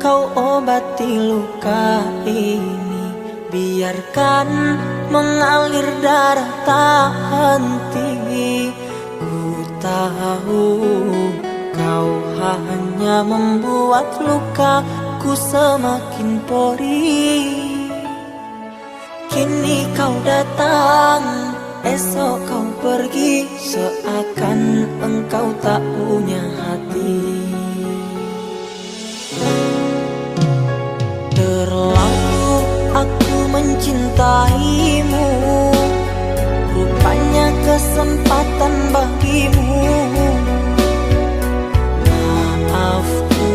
kau obati luka ini, biarkan mengalir darah tak henti. Ku tahu kau hanya membuat lukaku semakin perih. Kini kau datang, esok kau pergi, seakan engkau tak punya hati. Terlalu aku mencintaimu, rupanya kesempatan bagimu. Maafku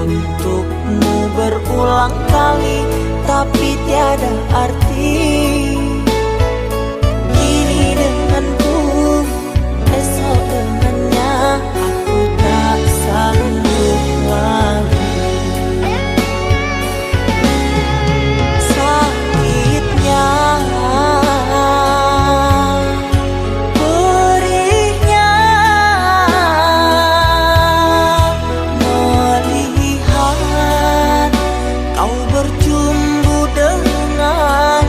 untukmu berulang kali, tapi tiada arti. Kini denganku, esok dengannya, aku tak sanggup lagi. Sakitnya, perihnya, melihat kau berjumpa dengan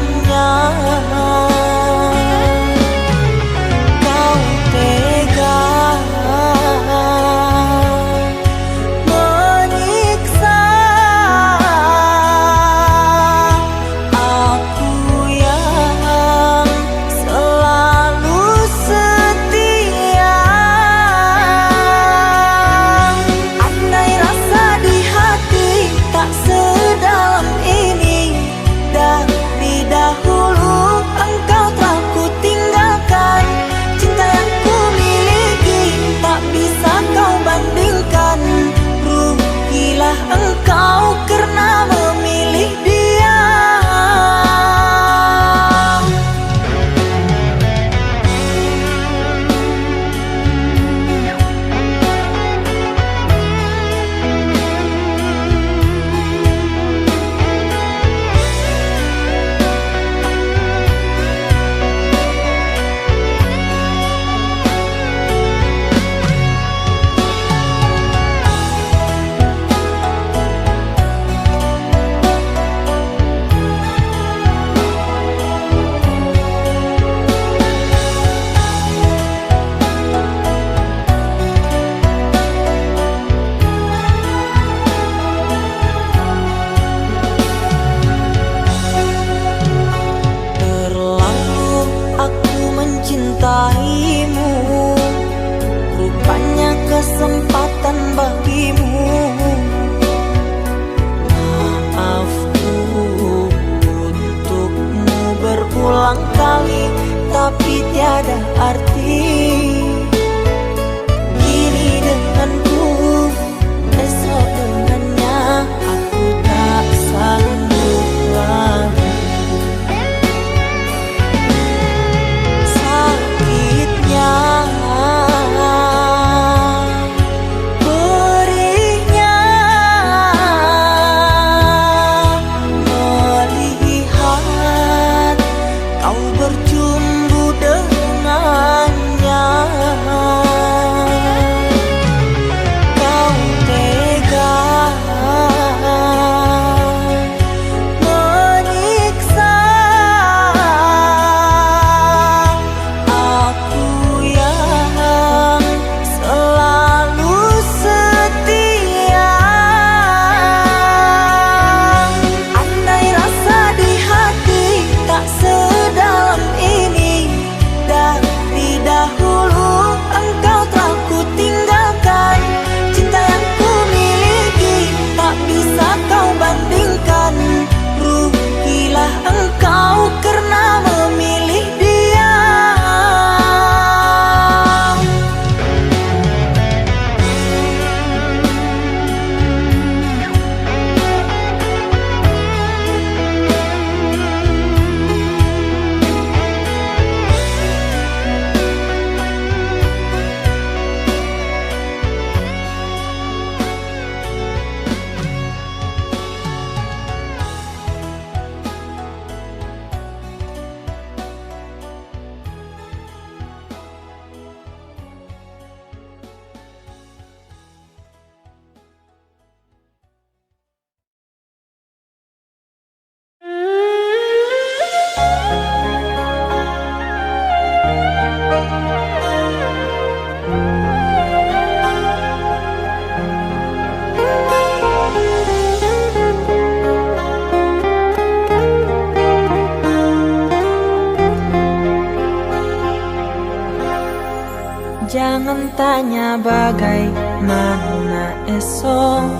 bertanya bagaimana esok.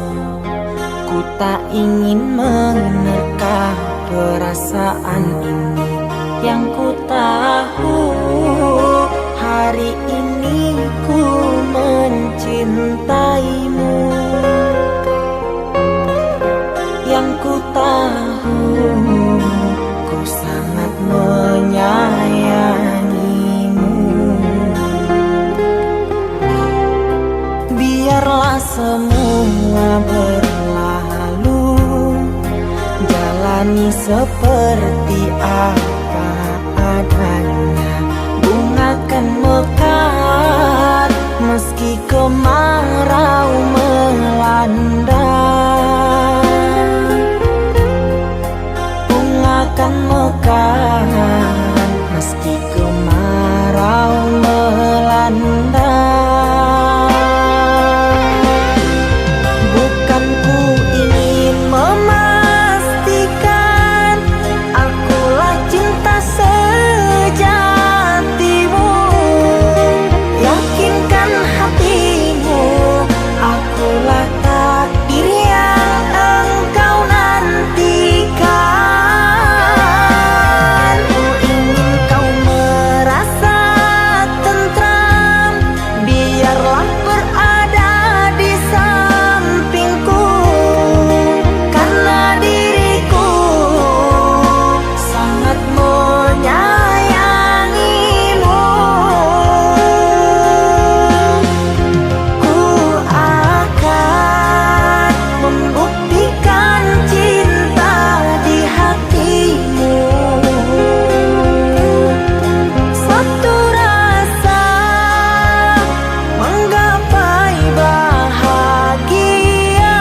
Ku tak ingin menerka perasaan ini. Yang ku tahu hari ini ku mencintaimu. Yang ku tahu ku sangat menyayangimu. Biarlah semua berlalu, jalani seperti apa adanya. Bunga kan mekar meski kemarau melanda. Bunga kan mekar meski kemarau melanda. Bukan ku ingin memastikan akulah cinta sejatimu. Yakinkan hatimu akulah takdir yang engkau nantikan. Ku ingin kau merasa tentram, biarlah berada di sampingku. Karena diriku sangat menyayangimu. Ku akan membuktikan cinta di hatimu. Satu rasa menggapai bahagia.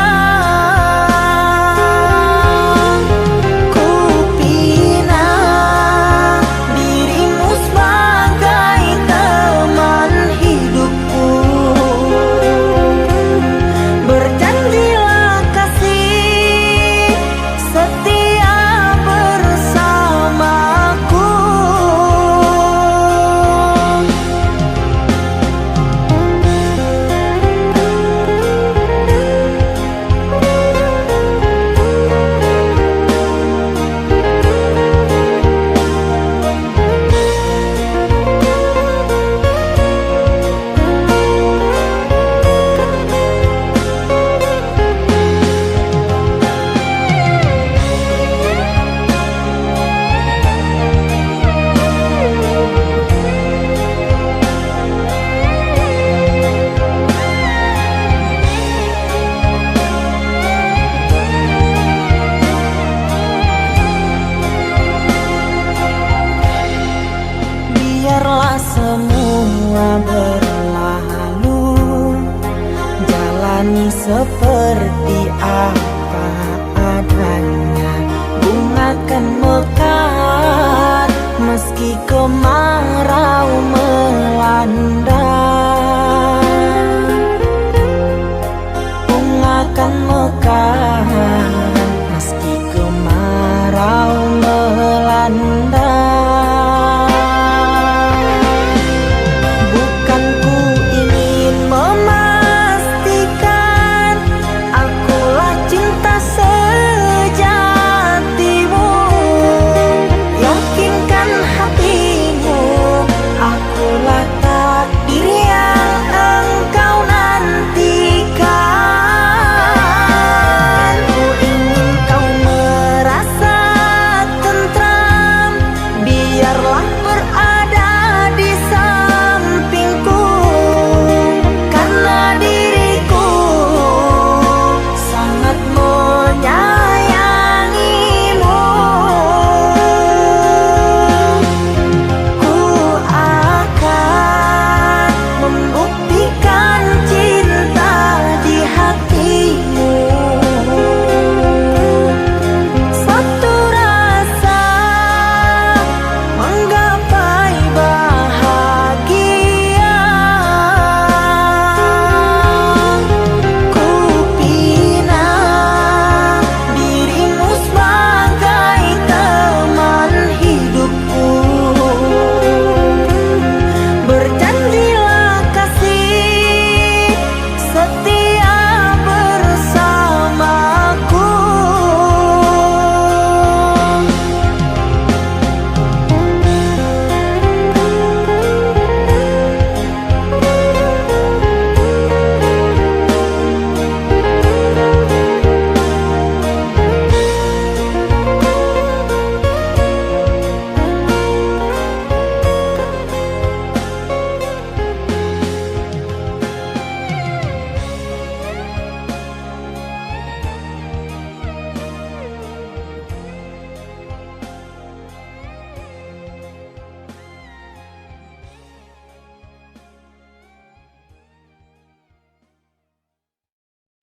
Ku pinang dirimu sebagai teman hidupku. Berjanjilah kasih setia bersamaku. Biarlah semua berlalu, jalani seperti apa adanya. Bunga kan mekar meski kemarau melanda. Bunga kan mekar meski kemarau melanda. Bukan ku ingin memastikan akulah cinta sejatimu. Yakinkan hatimu akulah takdir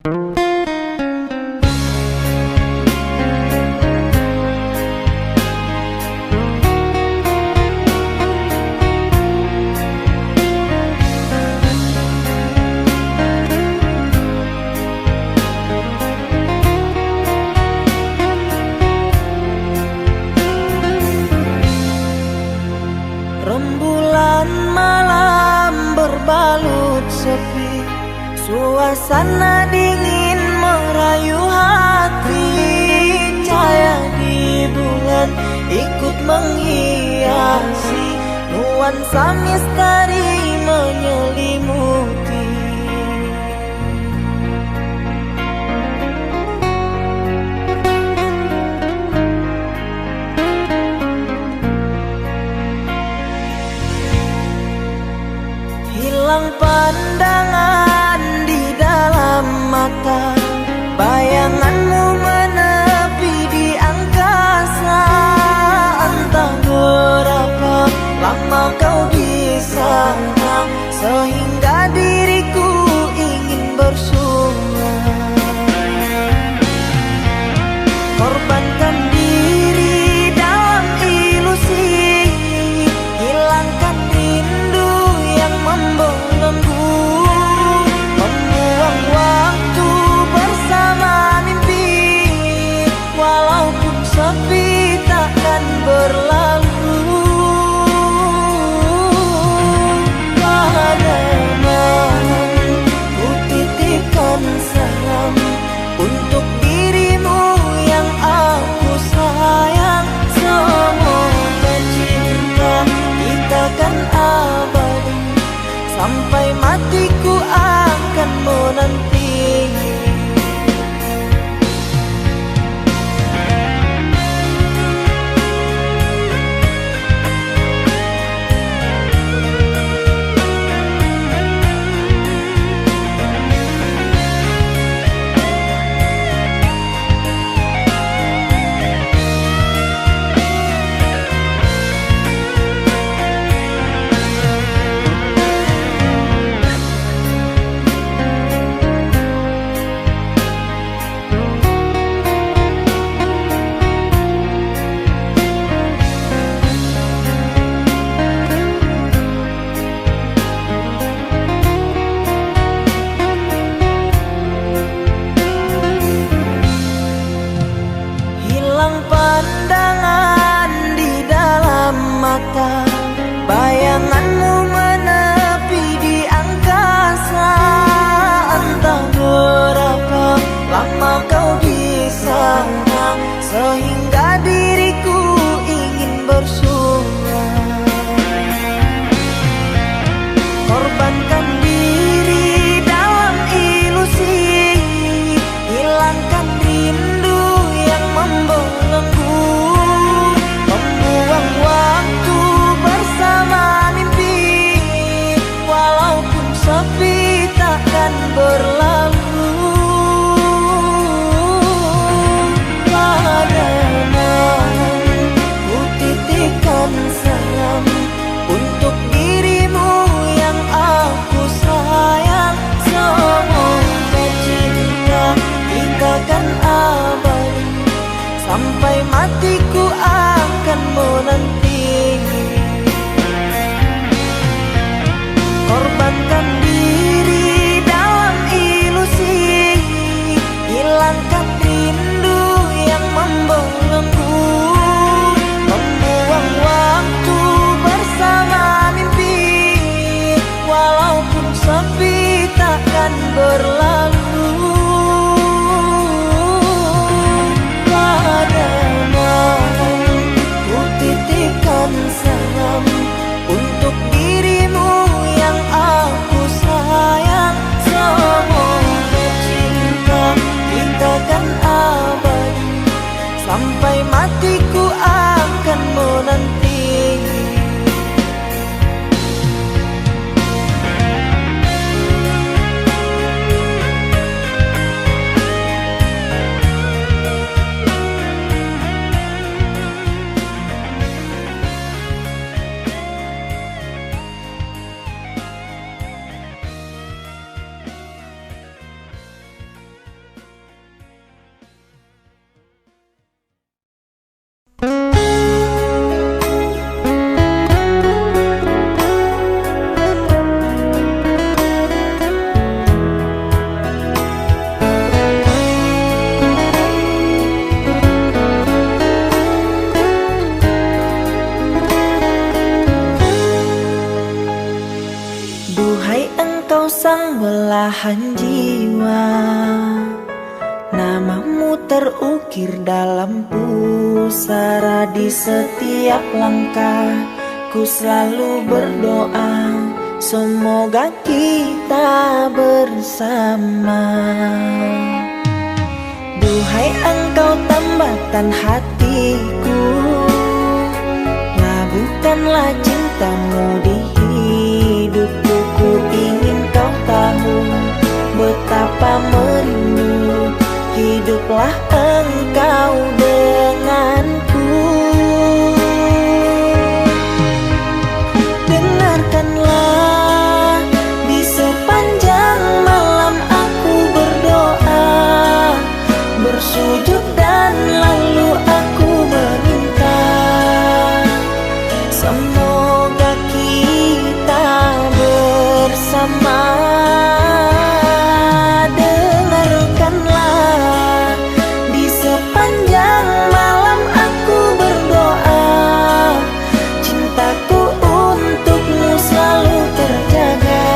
Rembulan malam berbalut sepi, suasana dingin merayu hati. Cahaya di bulan ikut menghiasi, nuansa misteri menyelimuti. Hilang pandangan di dalam mata, bayanganmu menepi di angkasa. Entah berapa lama kau di sana, sehingga diriku ingin bersunah. Korbankan diri dalam ilusi, hilangkan rindu yang membelenggu, membuang waktu bersama mimpi. Walaupun sepi takkan berlalu. Pada malam ku titipkan salam untuk dirimu yang aku sayang. Semoga cinta kita kan abadi, sampai matiku akan menanti. Pandangan di dalam mata, bayanganmu menepi di angkasa. Entah berapa lama kau di sana, sehingga diriku ingin bersunah. Korbankan diri dalam ilusi, hilangkan rindu yang membelenggu, membuang waktu bersama mimpi. Walaupun sepi takkan berlalu. Pada malam ku titipkan salam untuk dirimu yang aku sayang. Semoga cinta kita kan abadi, sampai matiku akan menanti. Korbankan diri dalam ilusi, hilangkan rindu yang membelenggu, membuang waktu bersama mimpi. Walaupun sepi takkan berlalu. Pada malam ku titipkan salam untuk dirimu yang aku sayang. Semoga cinta kita kan abadi, sampai matiku akan menanti. belahan jiwa. Namamu terukir dalam pusara, di setiap langkah ku selalu berdoa, semoga kita bersama. Duhai engkau tambatan hatiku, labuhkanlah cintamu di hidupku. Ku ingin kau tahu betapa merindu, hiduplah engkau denganku. Dengarkanlah, di sepanjang malam aku berdoa, bersujud dan lalu aku meminta, semoga kita bersama. Dengarkanlah, di sepanjang malam aku berdoa, cintaku untukmu selalu terjaga,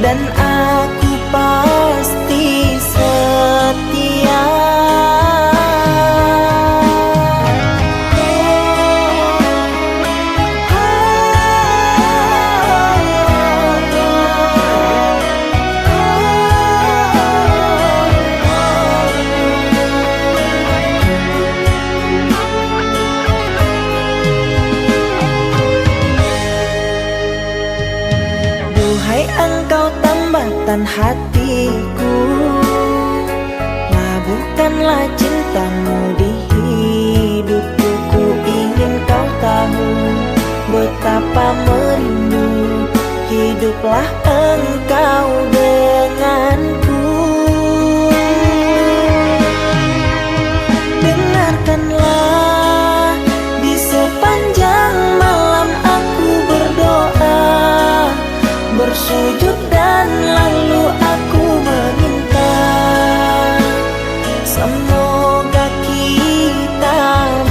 dan aku pasti setia. Duhai engkau tambatan hatiku, labuhkanlah cintamu di hidupku. Ku ingin kau tahu betapa merindu, hiduplah engkau denganku. Dengarkanlah, di sepanjang malam aku berdoa, bersujud dan lalu aku meminta, semoga kita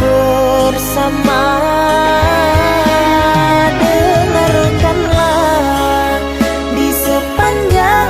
bersama. Dengarkanlah, di sepanjang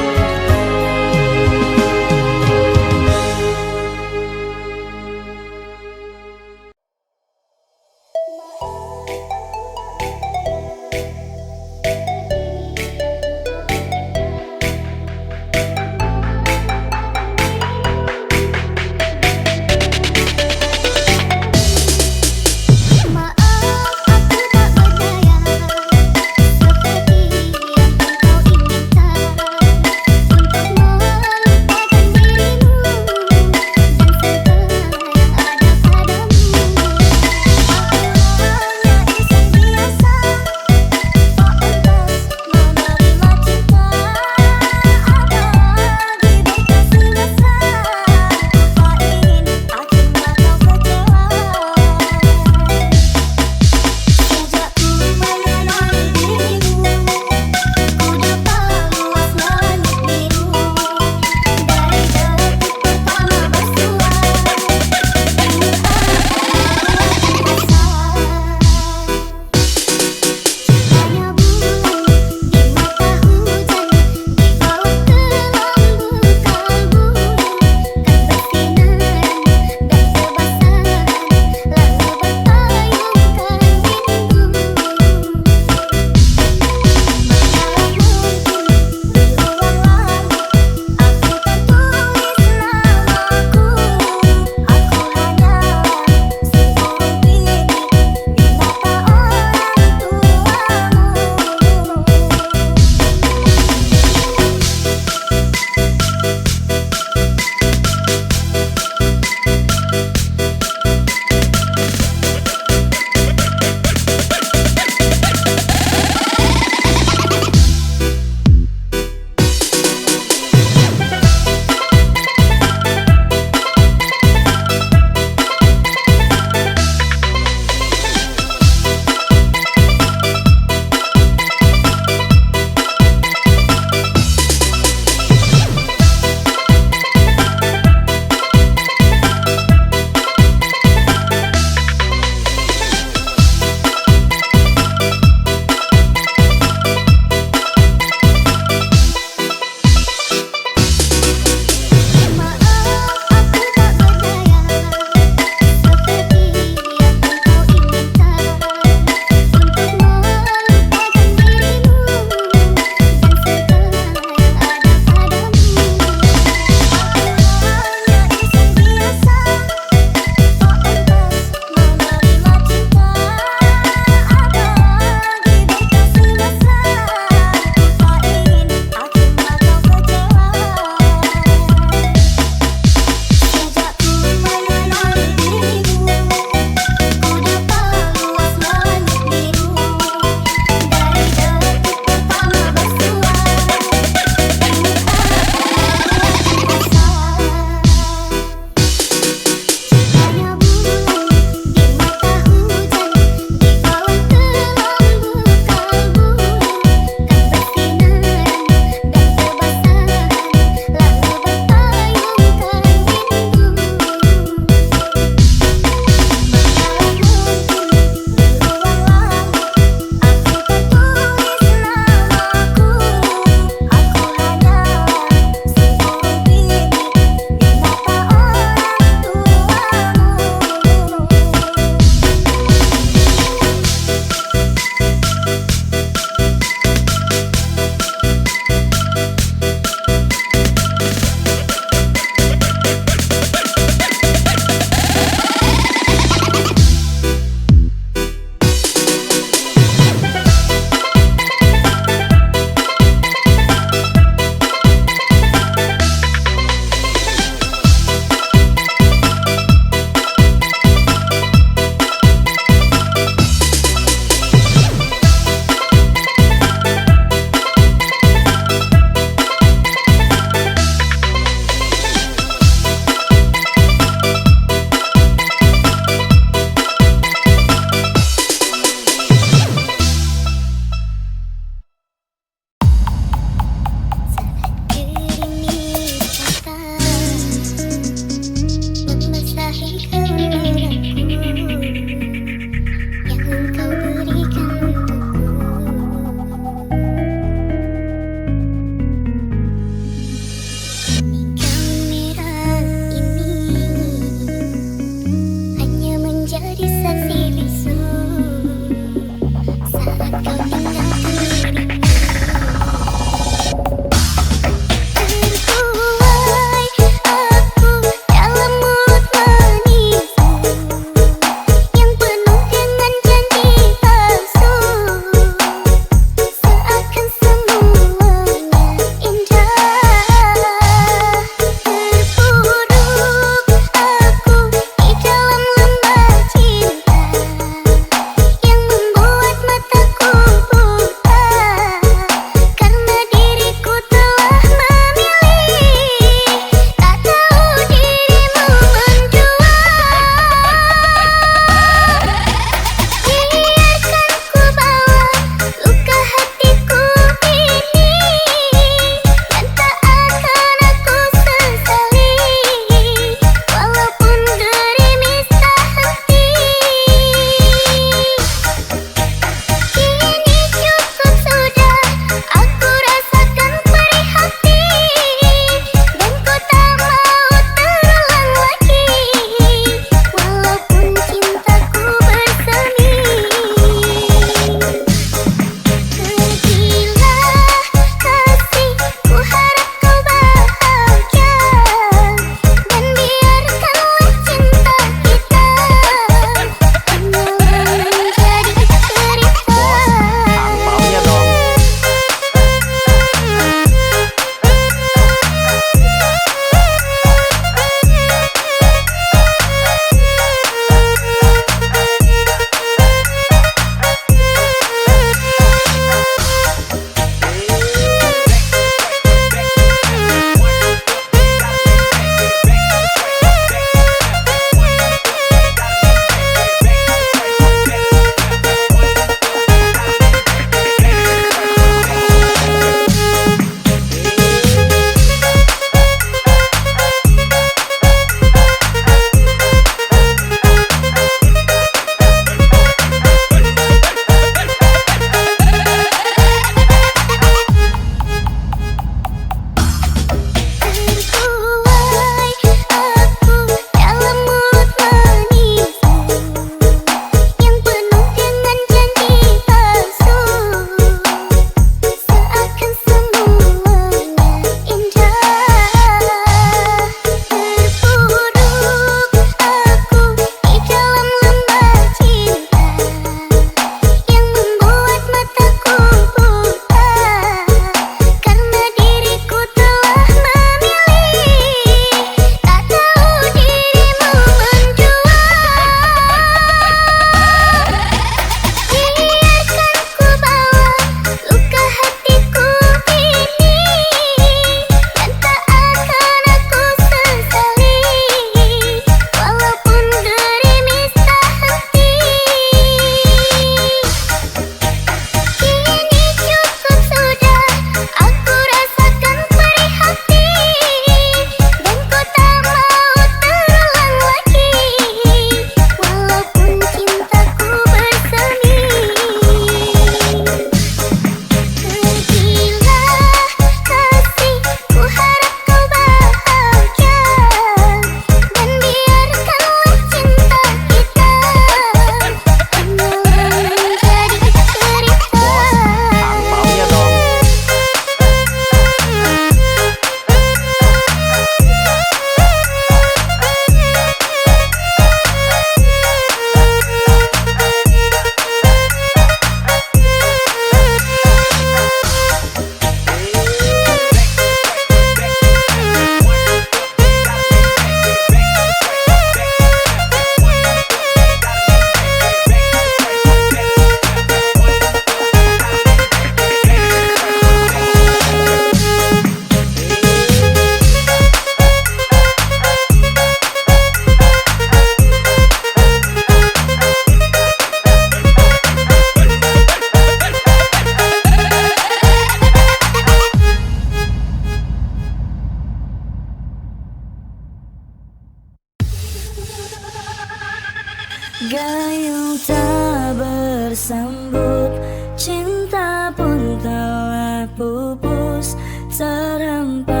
Gayung tak bersambut, cinta pun telah pupus, terhempas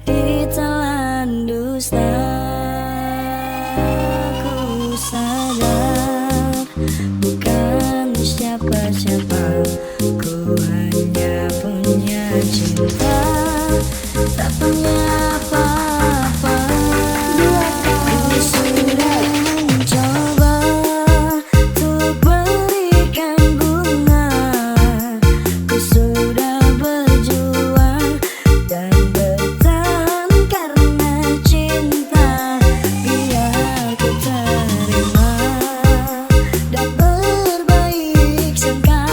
di telan dusta. Ku sadar bukan siapa-siapa, ku hanya punya cinta, tak punya apa-apa. Ku sudah mencoba untuk berikan bunga, ku sudah berjuang dan bertahan karena cinta. Biar ku terima dan berbaik sangka,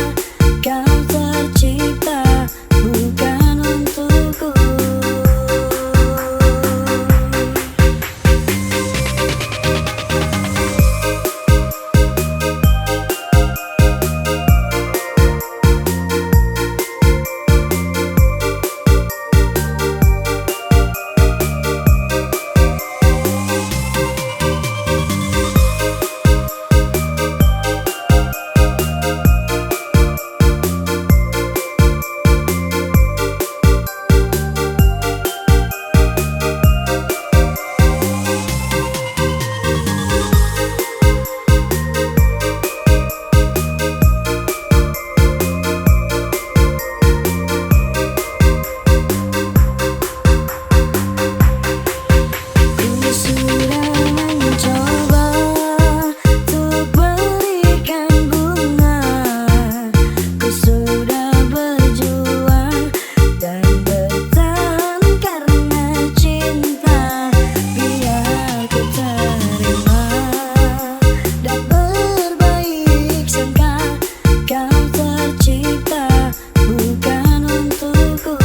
kau tercipta bukan untukku. Ku sudah mencoba untuk berikan bunga, ku sudah berjuang dan bertahan karena cinta. Biar ku terima dan berbaik sangka, kau tercipta bukan untukku.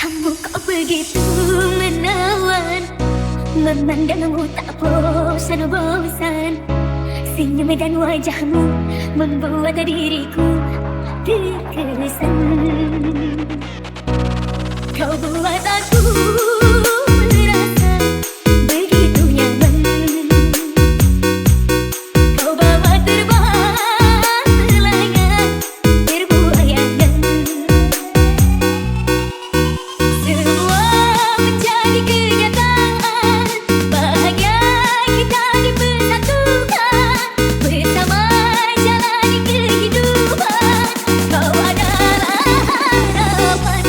Kamu kok begitu menawan, memandangmu tak bosan-bosan. Senyum dan wajahmu membuat diriku terkesan. Kau buat aku merasa begitu nyaman. Kau bawa terbang layar berbuayangan. Semua menjadi kenyataan, bahagia kita dipersatukan, bersama jalani kehidupan. Kau adalah harapan.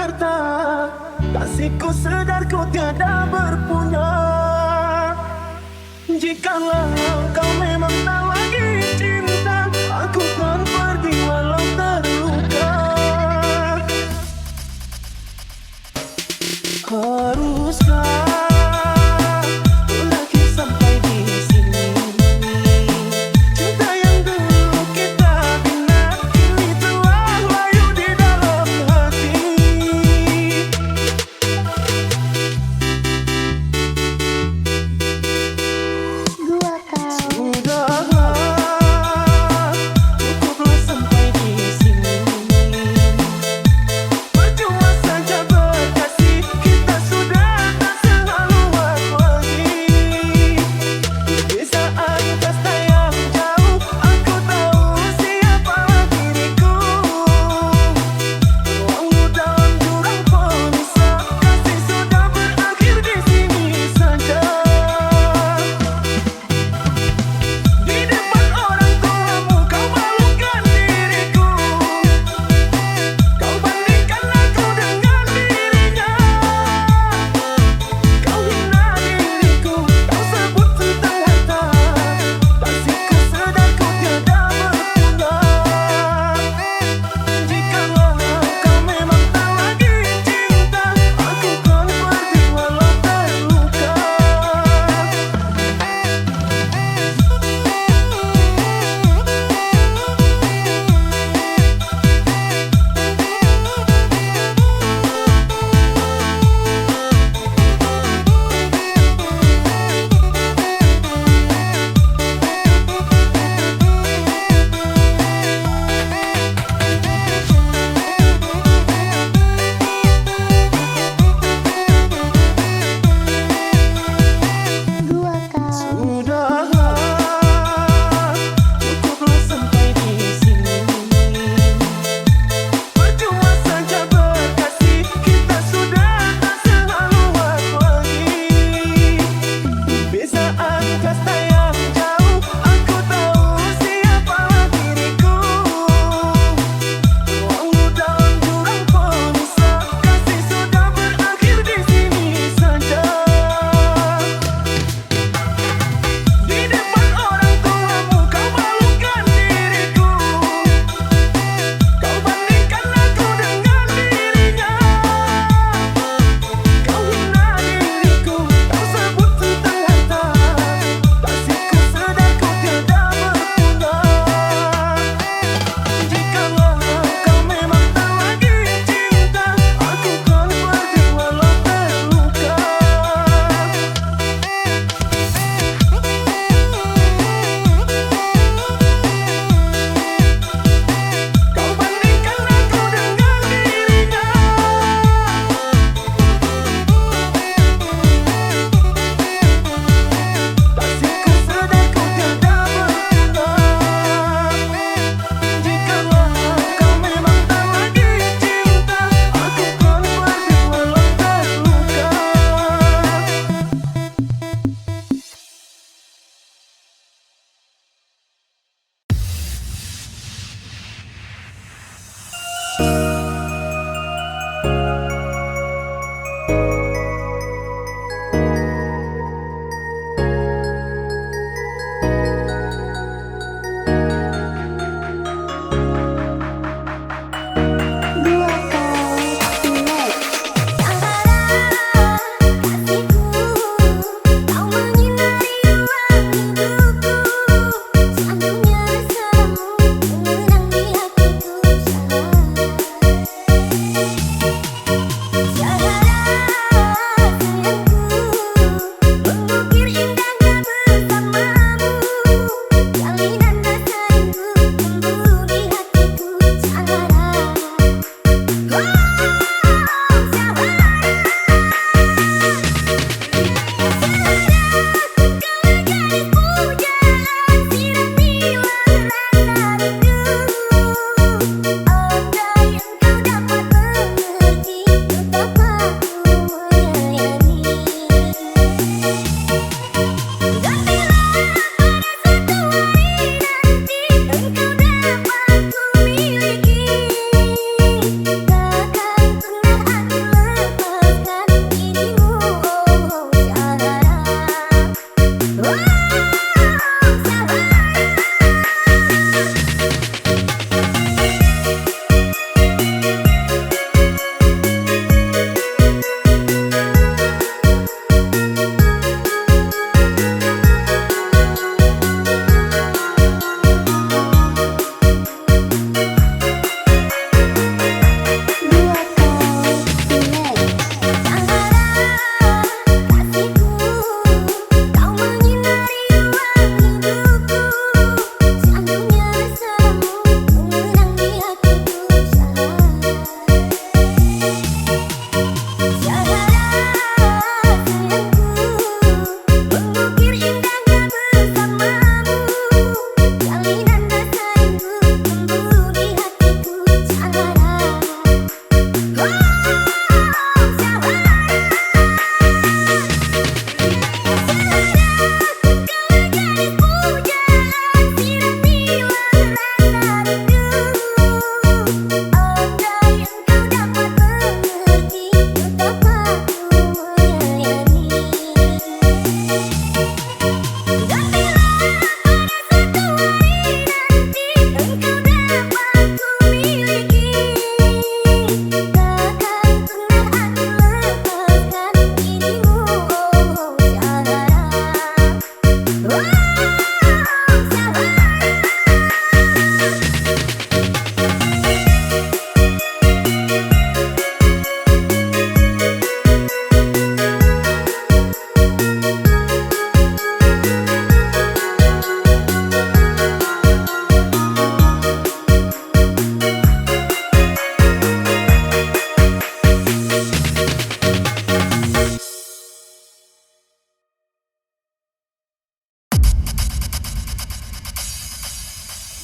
harta, kasihku sedar ku tiada berpunya. Jikalau kau memang tak lagi cinta, aku kan pergi walau terluka. Haruskah sampai di sini? Cinta yang dulu kita bina kini telah layu di dalam hati. Dua kali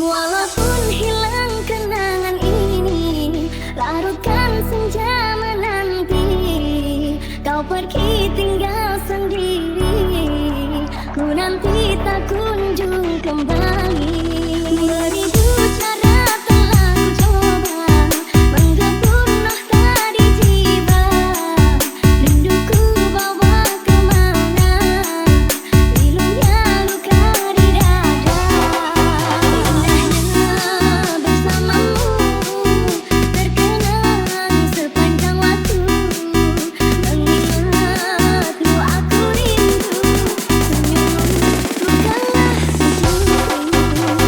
Walaupun hilang kenangan ini, larutkan senja menanti. Kau pergi tinggal sendiri, ku nanti tak kunjung kembali. Beribu cara telah ku coba, menggebunuh tadi jiwa. Rinduku bawa kemana, pilunya luka di dada. Indahnya bersamamu, terkenang sepanjang waktu. Mengingatmu aku rindu, senyummu bukanlah senyumku.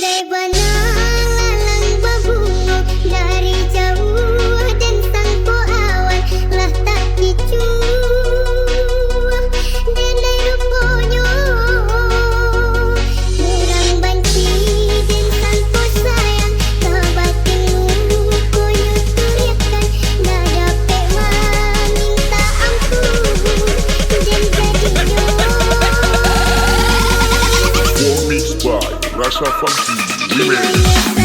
Andai banang lalang babungo dari jauh dan sangko awan lah tak kicu denai ruponyo kurang banci dan sangko sayang kabatinmu koyo turiakan dah dapet meminta ampun dan jadinya Mixed by Rasa Funky Remix.